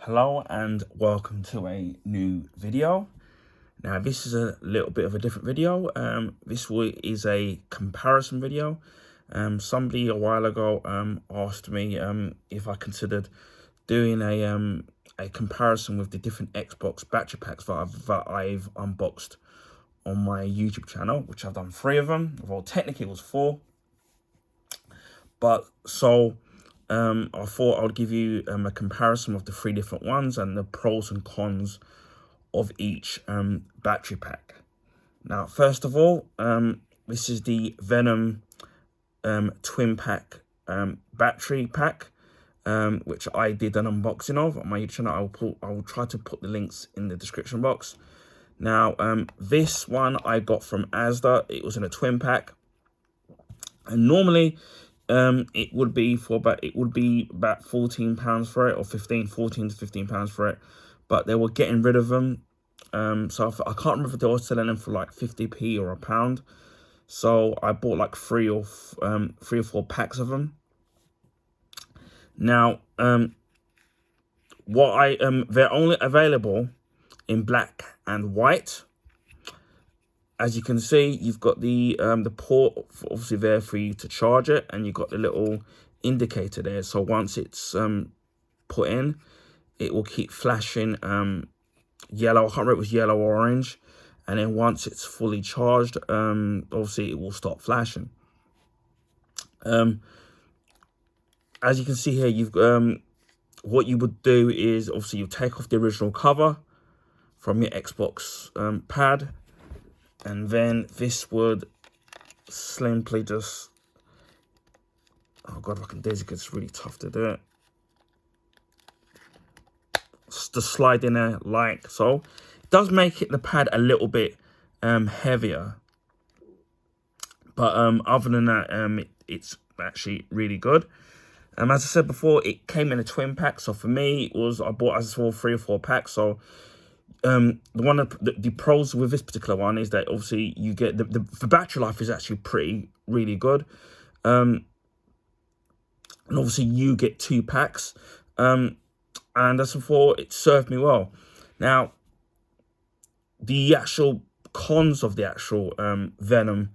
Hello and welcome to a new video. Now this is a little bit of a different video. This is a comparison video. Somebody a while ago asked me if I considered doing a comparison with the different Xbox battery packs that I've unboxed on my YouTube channel, which I've done 3 of them. Well, technically it was 4, but I thought I would give you a comparison of the 3 different ones and the pros and cons of each battery pack. Now, first of all, this is the Venom twin pack battery pack, which I did an unboxing of on my YouTube channel. I will try to put the links in the description box. Now, this one I got from Asda. It was in a twin pack, and normally it would be about £14 for it, or 14 to £15 for it, but they were getting rid of them. So I can't remember if they were selling them for like 50p or £1. So I bought like 3 or 4 packs of them. Now, they're only available in black and white. As you can see, you've got the port obviously there for you to charge it, and you've got the little indicator there. So once it's put in, it will keep flashing yellow. I can't remember if it was yellow or orange. And then once it's fully charged, obviously it will stop flashing. As you can see here, you've what you would do is obviously you take off the original cover from your Xbox pad. And then this would simply just, oh God, if I can do this, it's really tough to do it. Just slide in there like so. It does make the pad a little bit heavier. But other than that, it's actually really good. As I said before, it came in a twin pack. So for me, I bought, as I said, 3 or 4 packs. So the pros with this particular one is that obviously you get the battery life is actually really good, and obviously you get 2 packs, and as before, it served me well. Now, the actual cons of the actual Venom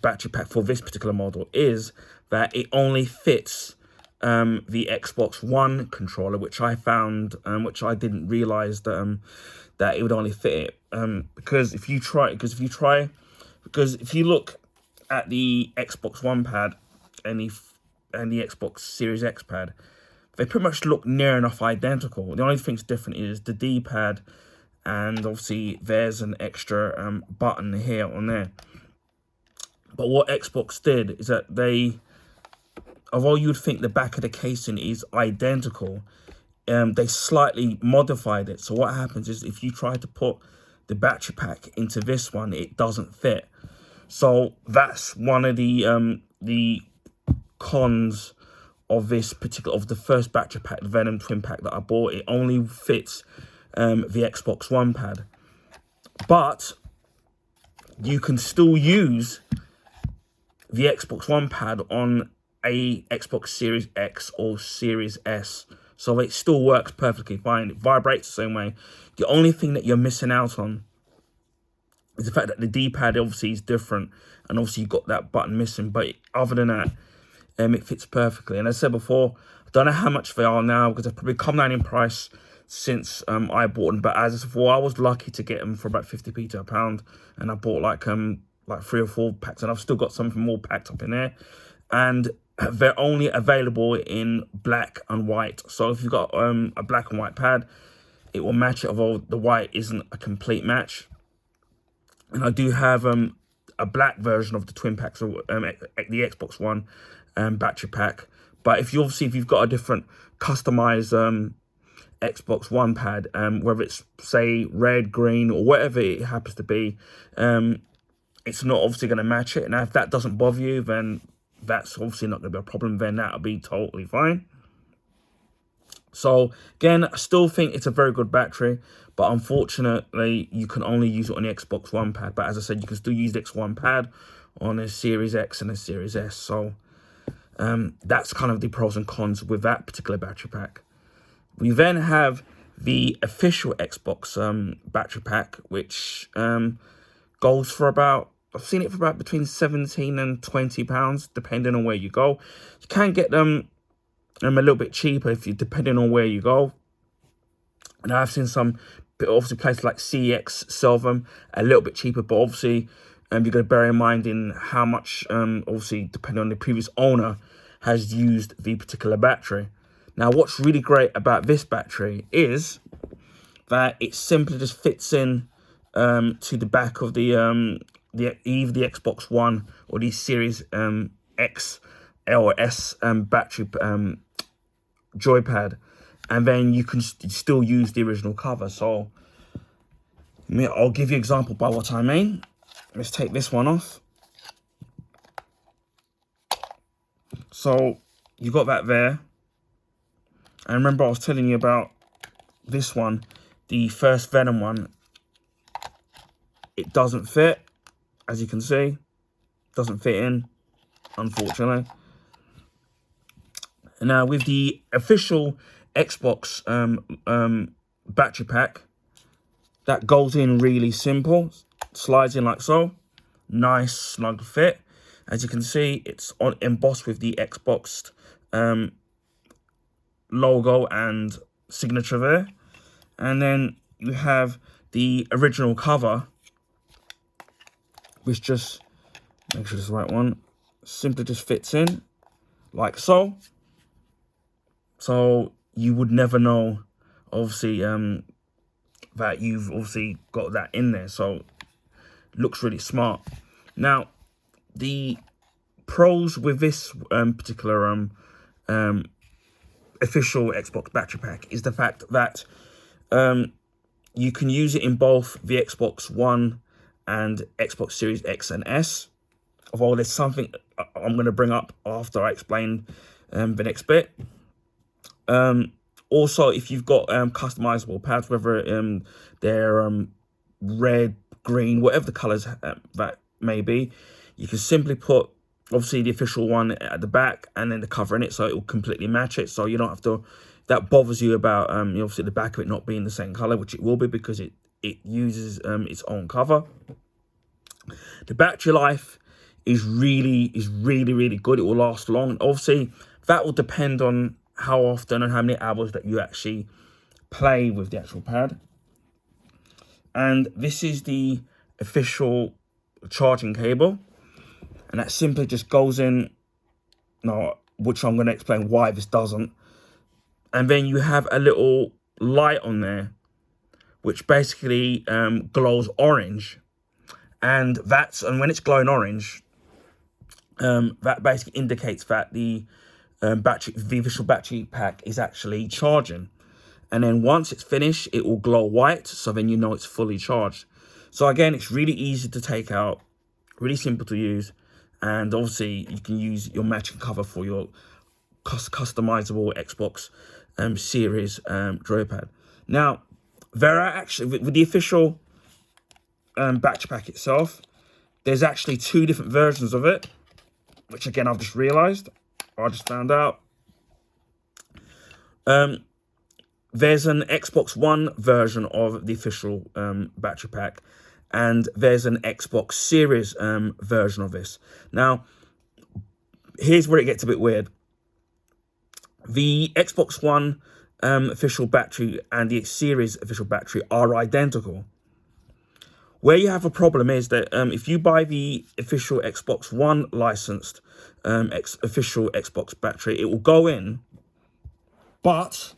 battery pack for this particular model is that it only fits the Xbox One controller, which I found, which I didn't realize that that it would only fit it. Because if you look at the Xbox One pad and the Xbox Series X pad, they pretty much look near enough identical. The only thing that's different is the D-pad, and obviously there's an extra button here on there. But what Xbox did is that although you'd think the back of the casing is identical, they slightly modified it. So what happens is if you try to put the battery pack into this one, it doesn't fit. So that's one of the cons of the first battery pack, the Venom twin pack that I bought. It only fits the Xbox One pad, but you can still use the Xbox One pad on a Xbox Series X or Series S, so it still works perfectly fine. It vibrates the same way. The only thing that you're missing out on is the fact that the D-pad obviously is different, and obviously you've got that button missing. But other than that, it fits perfectly. And as I said before, I don't know how much they are now because they've probably come down in price since I bought them. But as I said before, I was lucky to get them for about 50p to £1, and I bought like 3 or 4 packs, and I've still got something more packed up in there. And they're only available in black and white. So if you've got a black and white pad, it will match it, although the white isn't a complete match. And I do have a black version of the twin pack, so the Xbox One battery pack. But if you've got a different customized Xbox One pad, whether it's say red, green, or whatever it happens to be, it's not obviously going to match it. Now, if that doesn't bother you, then that's obviously not going to be a problem. Then that'll be totally fine. So again, I still think it's a very good battery, but unfortunately you can only use it on the Xbox One pad. But as I said, you can still use the Xbox One pad on a Series X and a Series S. So that's kind of the pros and cons with that particular battery pack. We then have the official Xbox battery pack, which goes for about, I've seen it for about between 17 and £20, depending on where you go. You can get them a little bit cheaper if you, depending on where you go. And I've seen some, obviously places like CX sell them a little bit cheaper, but obviously you've got to bear in mind in how much, obviously depending on the previous owner, has used the particular battery. Now, what's really great about this battery is that it simply just fits in to the back of either the Xbox One or the Series X or S battery joypad, and then you can still use the original cover. So I'll give you an example by what I mean. Let's take this one off. So you got that there. And remember I was telling you about this one, the first Venom one. It doesn't fit, as you can see. Doesn't fit in, unfortunately. And now with the official Xbox battery pack, that goes in really simple. Slides in like so. Nice, snug fit. As you can see, it's embossed with the Xbox logo and signature there. And then you have the original cover, which just, make sure it's the right one, simply just fits in like so. So you would never know, obviously, that you've obviously got that in there. So looks really smart. Now, the pros with this particular official Xbox battery pack is the fact that you can use it in both the Xbox One and Xbox Series X and S. Although there's something I'm going to bring up after I explain the next bit. Also, if you've got customizable pads, whether they're red, green, whatever the colors that may be, you can simply put, obviously, the official one at the back and then the cover in it, so it will completely match it. So you don't have to, that bothers you about, obviously, the back of it not being the same color, which it will be because it uses its own cover. The battery life is really good. It will last long. Obviously, that will depend on how often and how many hours that you actually play with the actual pad. And this is the official charging cable, and that simply just goes in now, which I'm going to explain why this doesn't. And then you have a little light on there which basically glows orange, and when it's glowing orange, that basically indicates that the official battery pack is actually charging. And then once it's finished, it will glow white, so then you know it's fully charged. So again, it's really easy to take out, really simple to use, and obviously you can use your matching cover for your customizable Xbox Series joypad. Now, there are actually, with the official battery pack itself, there's actually two different versions of it, which again I've just realised, or I just found out. There's an Xbox One version of the official battery pack, and there's an Xbox Series version of this. Now, here's where it gets a bit weird. The Xbox One official battery and the Series official battery are identical. Where you have a problem is that if you buy the official Xbox One licensed official Xbox battery, it will go in, but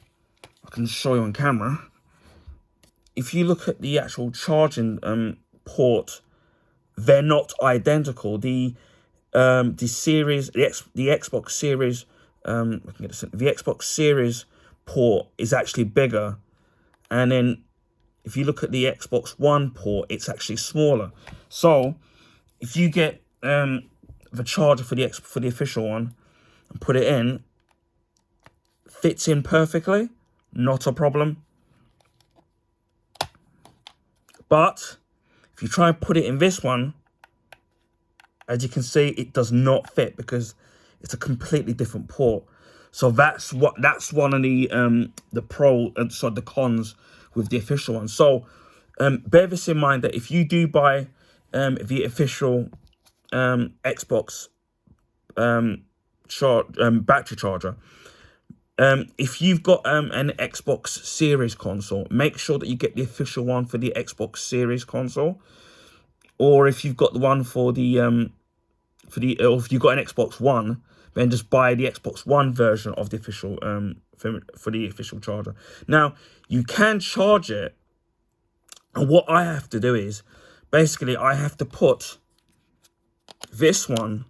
I can show you on camera. If you look at the actual charging port, they're not identical. The series, the Xbox Series, the Xbox Series port is actually bigger, and then if you look at the Xbox One port, it's actually smaller. So if you get the charger for the official one and put it in, fits in perfectly, not a problem. But if you try and put it in this one, as you can see, it does not fit because it's a completely different port. So that's one of the the cons with the official one. So bear this in mind, that if you do buy the official Xbox battery charger, if you've got an Xbox Series console, make sure that you get the official one for the Xbox Series console. Or if you've got the one or if you've got an Xbox One, then just buy the Xbox One version of the official for the official charger. Now, you can charge it, and what I have to do is basically I have to put this one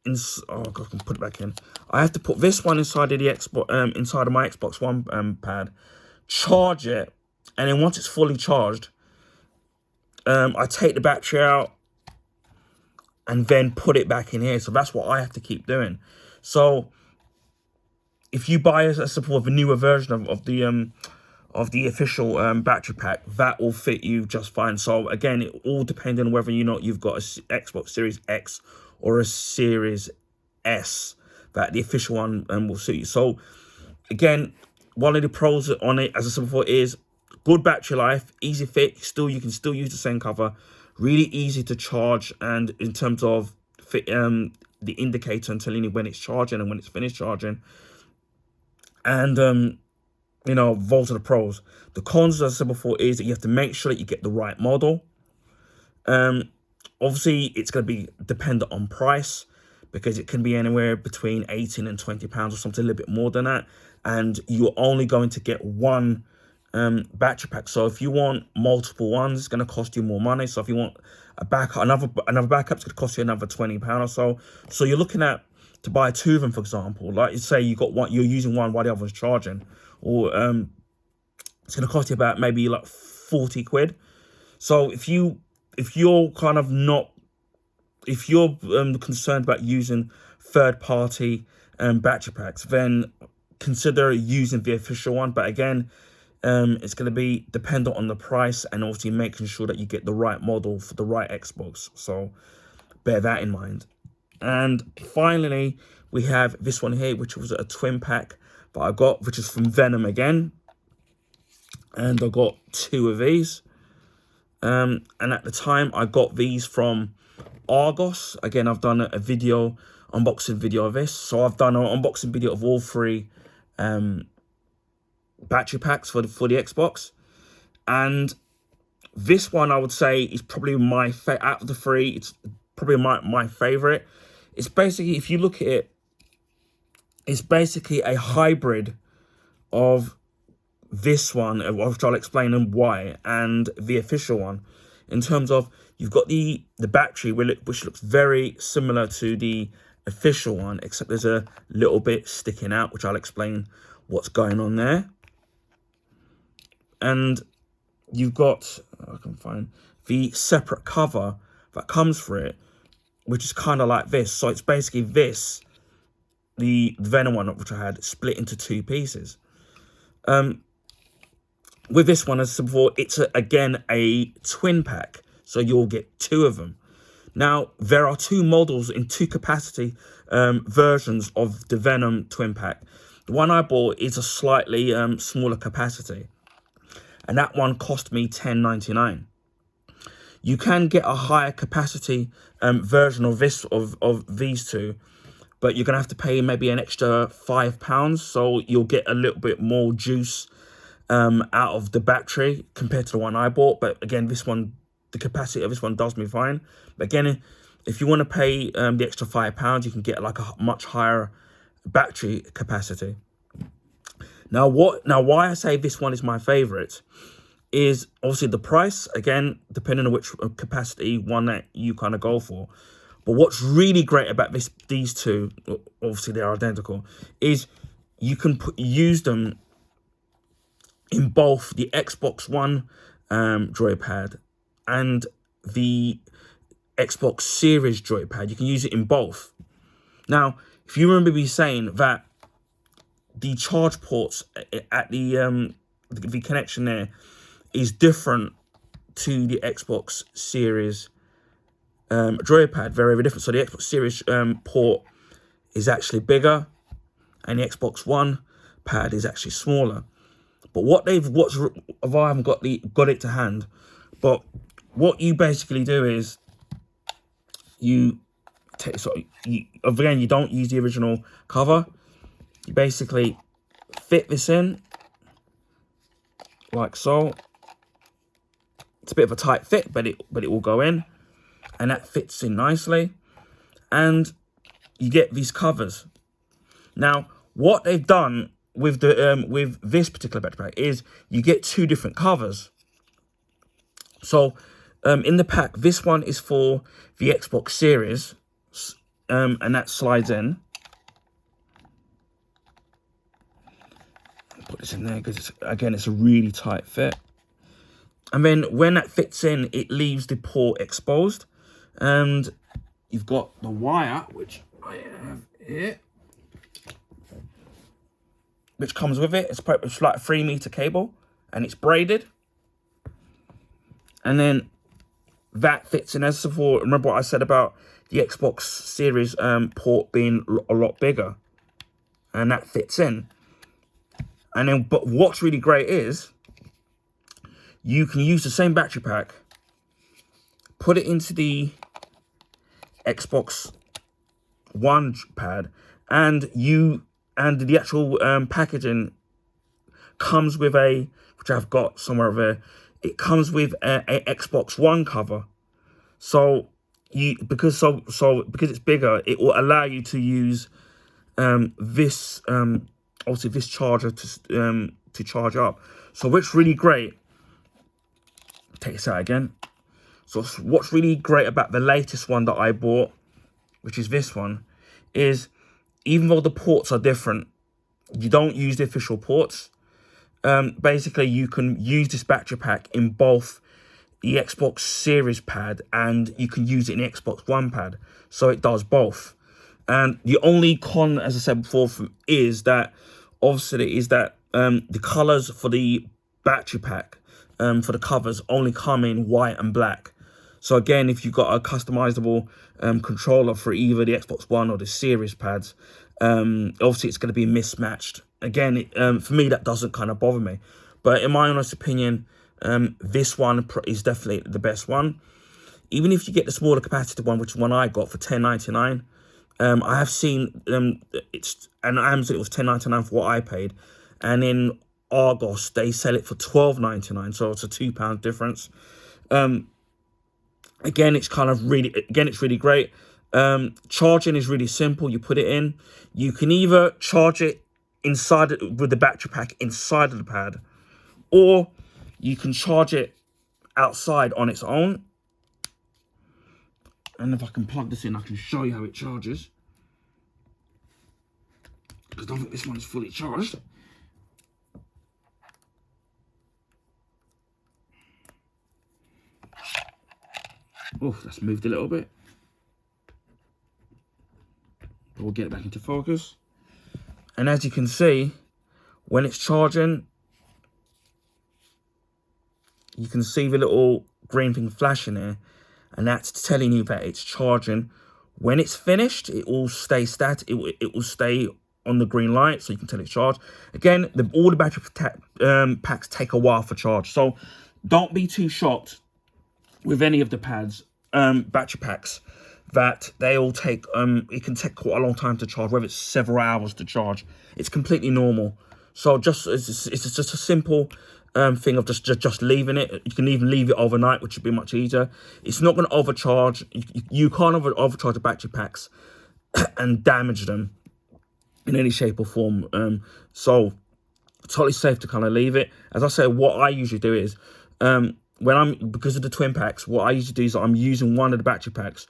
in. Oh God, I can put it back in. I have to put this one inside of the Xbox, inside of my Xbox One pad, charge it, and then once it's fully charged, I take the battery out and then put it back in here. So that's what I have to keep doing. So if you buy a support of a newer version of the official battery pack, that will fit you just fine. So again, it all depends on whether or not you've got a Xbox Series X or a Series S, that the official one will suit you. So again, one of the pros on it, as I said before, is good battery life, easy fit. You can still use the same cover, really easy to charge, and in terms of the indicator and telling you when it's charging and when it's finished charging. And you know, those are the pros. The cons, as I said before, is that you have to make sure that you get the right model. Obviously, it's going to be dependent on price, because it can be anywhere between £18 and £20 or something, a little bit more than that. And you're only going to get one battery pack. So if you want multiple ones, it's going to cost you more money. So if you want a backup, another backup, it's going to cost you another £20 or so. So you're looking at, to buy two of them, for example, like say you got one, you're using one while the other one's charging, or it's going to cost you about maybe like 40 quid. So if you're kind of not, if you're concerned about using third-party battery packs, then consider using the official one. But again, it's going to be dependent on the price, and obviously making sure that you get the right model for the right Xbox. So bear that in mind. And finally, we have this one here, which was a twin pack that I got, which is from Venom again. And I got two of these. And at the time, I got these from Argos. Again, I've done a video, unboxing video of this. So I've done an unboxing video of all three battery packs for the Xbox. And this one, I would say, is probably my out of the three, it's probably my favorite. It's basically, if you look at it, it's basically a hybrid of this one, which I'll explain and why, and the official one. In terms of, you've got the battery, which looks very similar to the official one, except there's a little bit sticking out, which I'll explain what's going on there. And you've got, I can find the separate cover that comes for it, which is kind of like this. So it's basically this, the Venom one, which I had, split into two pieces. With this one, as I said before, it's again a twin pack, so you'll get two of them. Now, there are two models in two capacity versions of the Venom twin pack. The one I bought is a slightly smaller capacity, and that one cost me £10.99. You can get a higher capacity version of these two, but you're gonna have to pay maybe an extra £5, so you'll get a little bit more juice out of the battery compared to the one I bought. But again, this one, the capacity of this one does me fine. But again, if you want to pay the extra £5, you can get like a much higher battery capacity. Now why I say this one is my favorite is obviously the price, again, depending on which capacity one that you kind of go for. But what's really great about these two, obviously they're identical, is you can use them in both the Xbox One joypad and the Xbox Series joypad. You can use it in both. Now, if you remember me saying that the charge ports at the connection there is different to the Xbox Series joypad, very, very different. So the Xbox Series port is actually bigger, and the Xbox One pad is actually smaller. But I haven't got it to hand, but what you basically do is you take, again, you don't use the original cover. You basically fit this in like so. It's a bit of a tight fit, but it will go in, and that fits in nicely. And you get these covers. Now, what they've done with the with this particular battery pack is you get two different covers. So in the pack, this one is for the Xbox Series, and that slides in. Put this in there because it's a really tight fit. And then when that fits in, it leaves the port exposed, and you've got the wire, which I have here, which comes with it. It's like a 3-meter cable, and it's braided. And then that fits in as before. Remember what I said about the Xbox Series port being a lot bigger, and that fits in. And then, but what's really great is you can use the same battery pack, put it into the Xbox One pad, and the actual packaging comes with which I've got somewhere over there. It comes with a Xbox One cover. So because it's bigger, it will allow you to use this obviously this charger to charge up. So what's really great, take this out again. So what's really great about the latest one that I bought, which is this one, is even though the ports are different, you don't use the official ports. Basically, you can use this battery pack in both the Xbox Series pad and you can use it in the Xbox One pad. So it does both. And the only con, as I said before, is that obviously the colors for the battery pack for the covers only come in white and black. So again, if you've got a customizable controller for either the Xbox One or the Series pads, obviously it's going to be mismatched. Again, for me, that doesn't kind of bother me. But in my honest opinion, this one is definitely the best one. Even if you get the smaller capacitor one, which is one I got for $10.99, I have seen and Amazon it was $10.99 for what I paid, and in Argos they sell it for $12.99, so it's a £2 difference. Again, it's really great. Charging is really simple. You put it in. You can either charge it with the battery pack inside of the pad, or you can charge it outside on its own. And if I can plug this in, I can show you how it charges. Because I don't think this one is fully charged. Oh, that's moved a little bit. But we'll get it back into focus. And as you can see, when it's charging, you can see the little green thing flashing there. And that's telling you that it's charging. When it's finished, it will stay static. It will stay on the green light, so you can tell it's charged. Again, all the battery packs take a while for charge. So don't be too shocked with any of the pads, battery packs, that they all take, it can take quite a long time to charge, whether it's several hours to charge. It's completely normal. So it's just a simple thing of just leaving it. You can even leave it overnight, which would be much easier. It's not going to overcharge. You can't overcharge the battery packs and damage them in any shape or form. So totally safe to kind of leave it. As I say, what I usually do is because of the twin packs, what I usually do is I'm using one of the battery packs,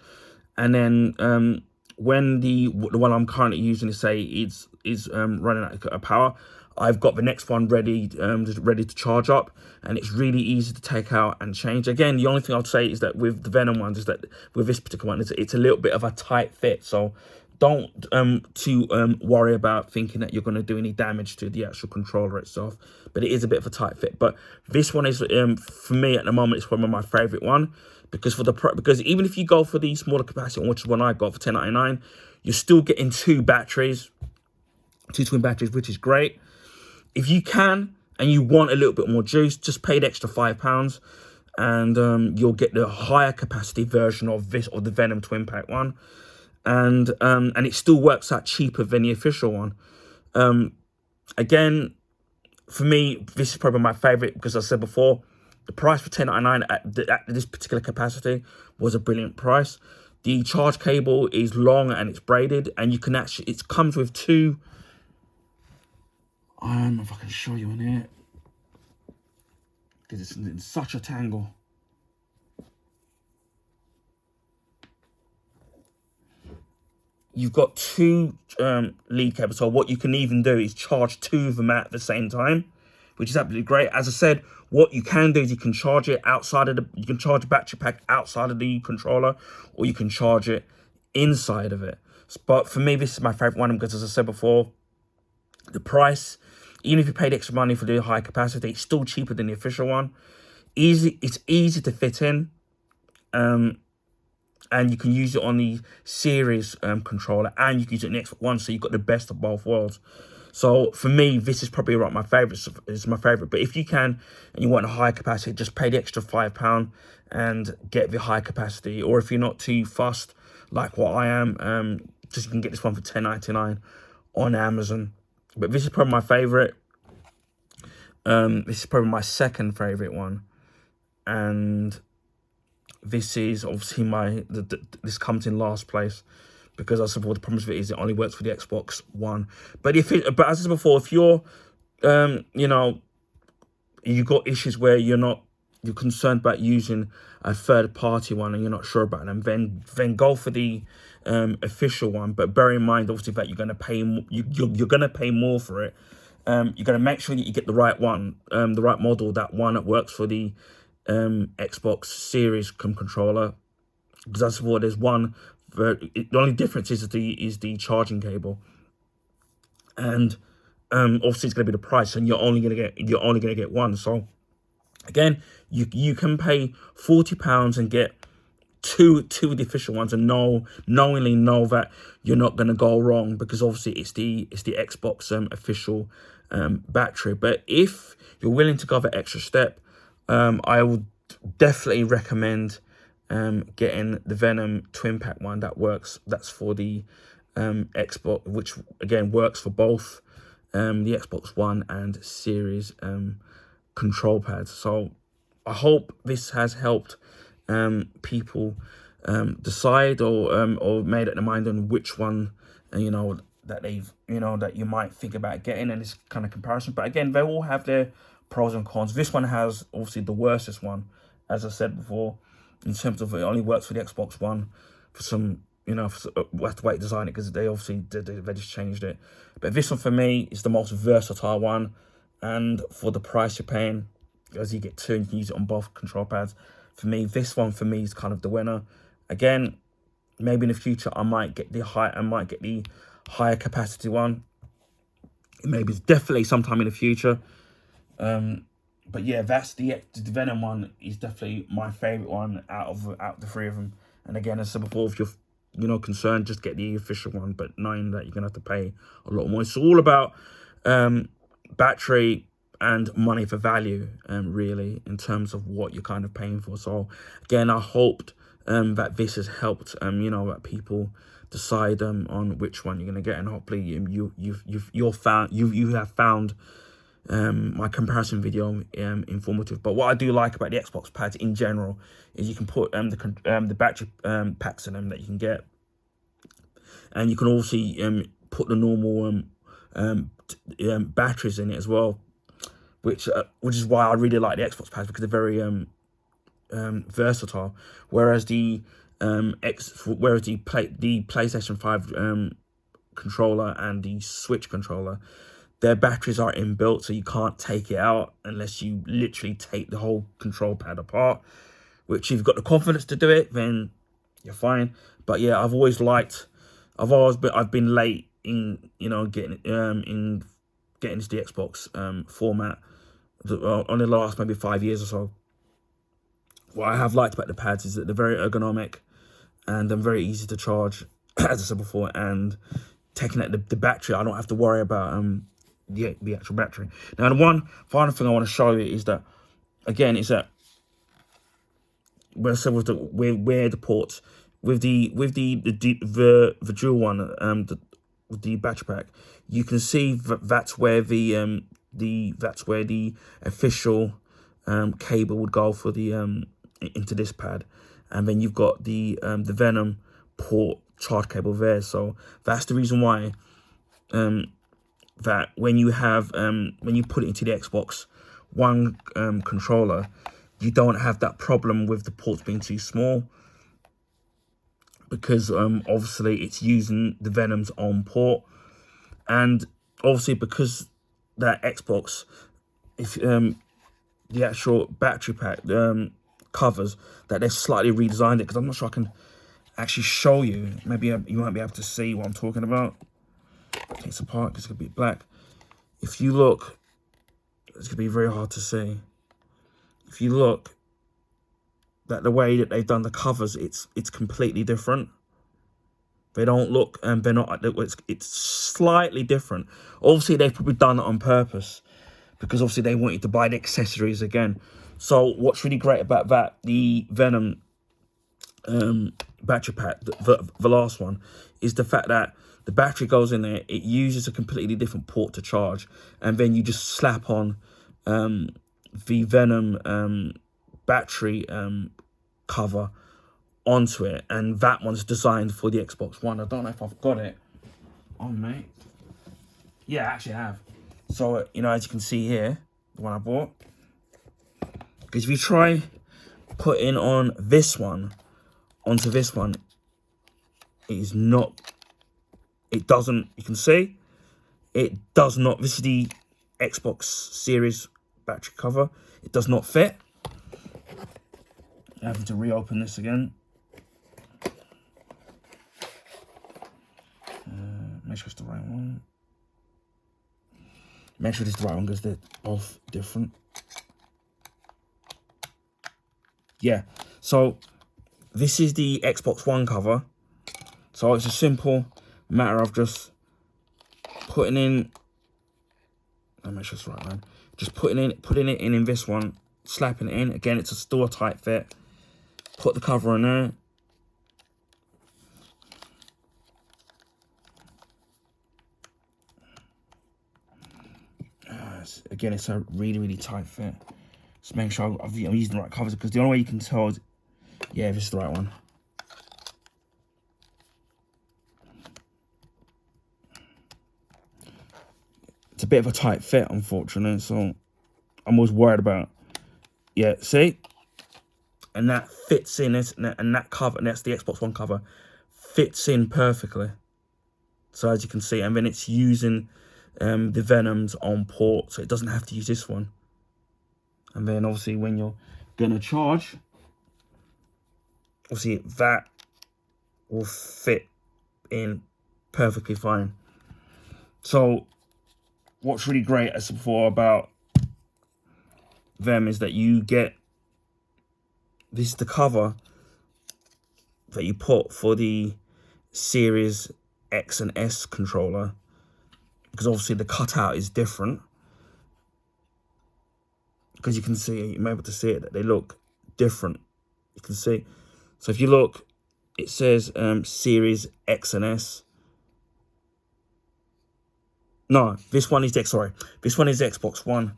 and then when the one I'm currently using is running out of power, I've got the next one ready to charge up, and it's really easy to take out and change. Again, the only thing I'd say is that with the Venom ones is that with this particular one, it's a little bit of a tight fit. So don't worry about thinking that you're going to do any damage to the actual controller itself. But it is a bit of a tight fit. But this one is, for me at the moment, it's one of my favourite one, because because even if you go for the smaller capacity one, which is one I got for $10.99, you're still getting two twin batteries, which is great. If you can and you want a little bit more juice, just pay the extra £5, and you'll get the higher capacity version of this, or the Venom twin pack one, and it still works out cheaper than the official one. Again, for me, this is probably my favorite, because as I said before, the price for $10.99 at this particular capacity was a brilliant price. The charge cable is long and it's braided, and you can actually, it comes with two, if I can show you on here, because it's in such a tangle. You've got two lead cables, so what you can even do is charge two of them at the same time, which is absolutely great. As I said, what you can do is you can charge it outside of you can charge a battery pack outside of the controller, or you can charge it inside of it. But for me, this is my favorite one, because as I said before, the price, even if you paid extra money for the high capacity, it's still cheaper than the official one. It's easy to fit in, and you can use it on the series controller, and you can use it in the Xbox One, so you've got the best of both worlds. So for me, this is probably my favorite. It's my favorite. But if you can and you want a high capacity, just pay the extra £5 and get the high capacity. Or if you're not too fussed like what I am, just you can get this one for $10.99 on Amazon. But this is probably my favorite. This is probably my second favorite one, and this is obviously this comes in last place, because I suppose the problem with it is it only works for the Xbox One. But as I said before, if you're you've got issues where you're concerned about using a third party one and you're not sure about them, then go for the official one. But bear in mind, obviously, that you're going to pay you're going to pay more for it. You're going to make sure that you get the right one, the right model, that one that works for the Xbox Series controller, because that's what there's one. The only difference is the charging cable, and obviously it's going to be the price, and you're only going to get one. So again, you can pay £40 and get two of the official ones, and knowingly know that you're not going to go wrong, because obviously it's the Xbox official battery. But if you're willing to go the extra step, I would definitely recommend getting the Venom twin pack one that's for the Xbox, which again works for both the Xbox One and Series control pads. So I hope this has helped people decide or made up their mind on which one that you might think about getting, in this kind of comparison. But again, they all have their pros and cons. This one has obviously the worstest one, as I said before, in terms of it only works for the Xbox One for some, we have to wait to design it, because they obviously they just changed it. But this one for me is the most versatile one, and for the price you're paying, as you get two and you can use it on both control pads, for me, this one for me is kind of the winner. Again, maybe in the future I might get the higher capacity one. Maybe it's definitely sometime in the future. But yeah, that's the Venom one is definitely my favorite one out of the three of them. And again, as I said before, if you're concerned, just get the official one, but knowing that you're gonna have to pay a lot more. It's all about battery and money for value, really, in terms of what you're kind of paying for. So again, I hoped that this has helped that people decide on which one you're gonna get, and hopefully you have found my comparison video informative. But what I do like about the Xbox pads in general is you can put the battery packs in them that you can get, and you can also put the normal batteries in it as well, which is why I really like the Xbox pads, because they're very versatile. Whereas the PlayStation 5 controller and the Switch controller, their batteries are inbuilt, so you can't take it out unless you literally take the whole control pad apart. Which, if you've got the confidence to do it, then you're fine. But yeah, I've been late in getting into the Xbox format on the last maybe 5 years or so. what I have liked about the pads is that they're very ergonomic and they're very easy to charge, as I said before. And taking out the battery, I don't have to worry about the actual battery. Now, the one final thing I want to show you is that, again, is that where I said with where the ports with the dual one, with the battery pack, you can see that's where the official cable would go for the into this pad, and then you've got the Venom port charge cable there. So that's the reason why that when you put it into the Xbox One controller, you don't have that problem with the ports being too small, because obviously it's using the Venom's own port. And obviously because that Xbox, if the actual battery pack covers, that they've slightly redesigned it, because I'm not sure I can actually show you. Maybe you might be able to see what I'm talking about. Take this apart because it's gonna be black. If you look, it's gonna be very hard to see. If you look, that the way that they've done the covers, it's completely different. They don't look, and they're not. It's slightly different. Obviously, they've probably done it on purpose, because obviously they want you to buy the accessories again. So what's really great about that, the Venom battery pack, the last one, is the fact that the battery goes in there, it uses a completely different port to charge, and then you just slap on the Venom battery cover onto it, and that one's designed for the Xbox One. I don't know if I've got it on, mate. Yeah, I actually have. So, you know, as you can see here, the one I bought, because if you try putting on this one onto this one, it is not, it doesn't, you can see, it does not, this is the Xbox Series battery cover, it does not fit. I'm having to reopen this again. Make sure it's the right one. Make sure it's the right one, because they're both different. Yeah, so this is the Xbox One cover. So it's a simple matter of just putting in, let me make sure it's the right one. Just putting it in this one, slapping it in. Again, it's still a tight fit. Put the cover in there. Again, it's a really tight fit. Just make sure I'm using the right covers, because the only way you can tell is, yeah, this is the right one. It's a bit of a tight fit, unfortunately, so I'm always worried about, yeah, see? And that fits in, and that cover, and that's the Xbox One cover, fits in perfectly. So as you can see, and then it's using the Venom's on port, so it doesn't have to use this one. And then obviously when you're gonna charge, obviously that will fit in perfectly fine. So what's really great, as before, about them is that you get, this is the cover that you put for the Series X and S controller, because obviously the cutout is different. Because you can see, you're able to see it, that they look different. You can see. So if you look, it says Series X and S. No, this one is this one is the Xbox One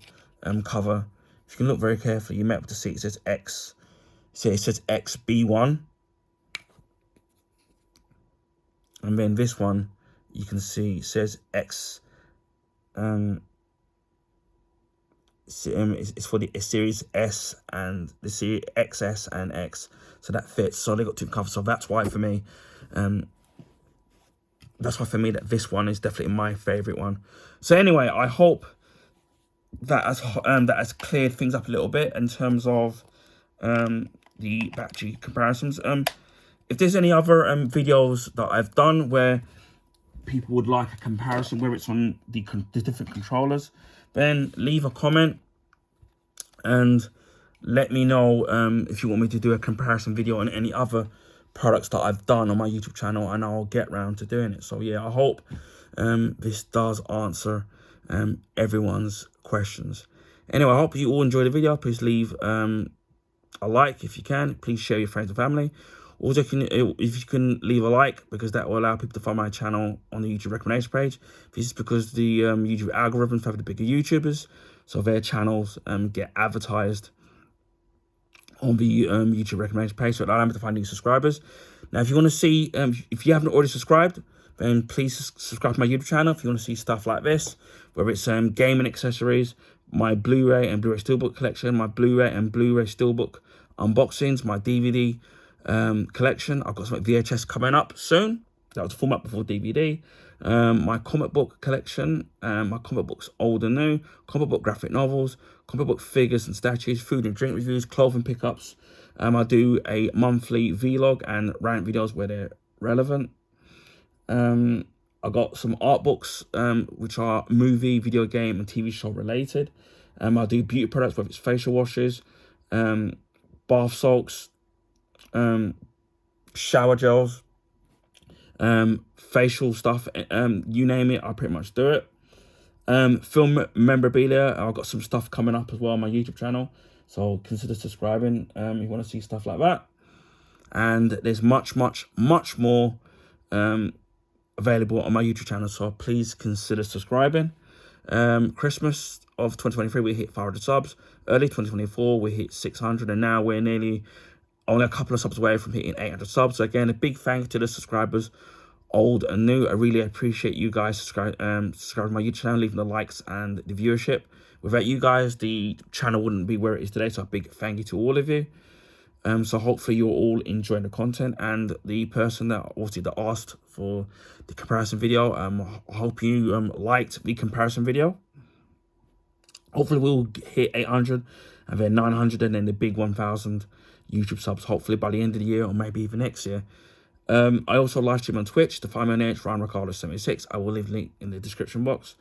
cover. If you can look very carefully, you might be able to see it says X. See, it says XB1. And then this one, you can see it says X. It's for the Series S and the Series XS and X, so that fits. So they got two covers, so that's why for me, that this one is definitely my favorite one. So anyway, I hope that has cleared things up a little bit in terms of the battery comparisons. If there's any other videos that I've done where people would like a comparison, where it's on the different controllers, then leave a comment and let me know if you want me to do a comparison video on any other products that I've done on my YouTube channel, and I'll get round to doing it. So yeah, I hope this does answer everyone's questions. Anyway, I hope you all enjoyed the video. Please leave a like if you can. Please share your friends and family. Also, if you can leave a like, because that will allow people to find my channel on the YouTube recommendation page. This is because the YouTube algorithms favor the bigger YouTubers, so their channels get advertised on the YouTube recommendation page, so it allows me to find new subscribers. Now, if you want to see, if you haven't already subscribed, then please subscribe to my YouTube channel. If you want to see stuff like this, whether it's gaming accessories, my Blu-ray and Blu-ray Steelbook collection, my Blu-ray and Blu-ray Steelbook unboxings, my DVD collection. I've got some VHS coming up soon. That was format before DVD. My comic book collection, my comic books old and new, comic book graphic novels, comic book figures and statues, food and drink reviews, clothing pickups. I do a monthly vlog and rant videos where they're relevant. I got some art books, which are movie, video game, and TV show related. I do beauty products, whether it's facial washes, bath salts, shower gels, facial stuff, you name it, I pretty much do it. Film memorabilia, I've got some stuff coming up as well on my YouTube channel, so consider subscribing if you want to see stuff like that. And there's much more available on my YouTube channel, so please consider subscribing. Christmas of 2023 we hit 500 subs. Early 2024 we hit 600, and now we're nearly only a couple of subs away from hitting 800 subs. So again, a big thank you to the subscribers, old and new. I really appreciate you guys subscribing to my YouTube channel, leaving the likes and the viewership. Without you guys, the channel wouldn't be where it is today, so a big thank you to all of you. So hopefully you're all enjoying the content, and the person that asked for the comparison video, I hope you liked the comparison video. Hopefully we'll hit 800 and then 900 and then the big 1,000 YouTube subs, hopefully by the end of the year or maybe even next year. I also live stream on Twitch. To find me on there, it's Ryan Ricardo 76. I will leave a link in the description box,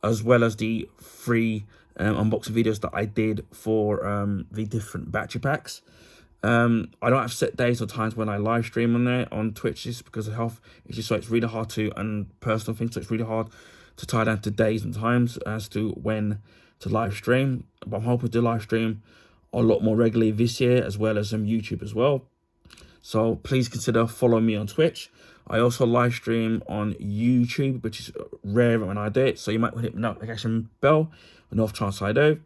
as well as the free unboxing videos that I did for the different battery packs. I don't have set days or times when I live stream on there on Twitch, just because of health issues, so it's really hard to, and personal things, so it's really hard to tie down to days and times as to when to live stream. But I'm hoping to live stream a lot more regularly this year, as well as YouTube as well. So please consider following me on Twitch. I also live stream on YouTube, which is rare when I do it, so you might hit the notification bell on the off chance I do.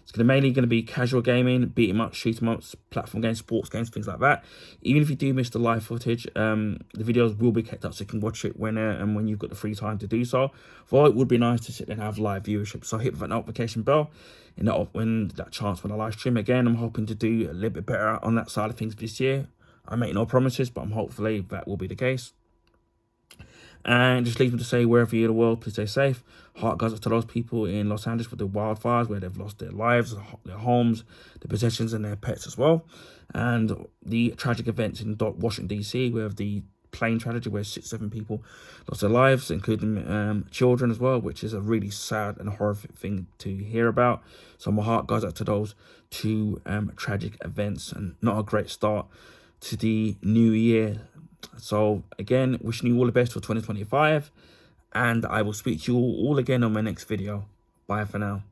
It's mainly going to be casual gaming, beat 'em up, shoot 'em ups, platform games, sports games, things like that. Even if you do miss the live footage, the videos will be kept up so you can watch it when you've got the free time to do so. Though it would be nice to sit there and have live viewership, so hit that notification bell and when I live stream again. I'm hoping to do a little bit better on that side of things this year. I make no promises, but hopefully that will be the case. And just leave them to say, wherever you're in the world, please stay safe. Heart goes out to those people in Los Angeles with the wildfires, where they've lost their lives, their homes, their possessions, and their pets as well. And the tragic events in Washington, D.C., where the plane tragedy, where 7 people lost their lives, including children as well, which is a really sad and horrific thing to hear about. So my heart goes out to those 2 tragic events, and not a great start to the new year. So again, wishing you all the best for 2025, and I will speak to you all again on my next video. Bye for now.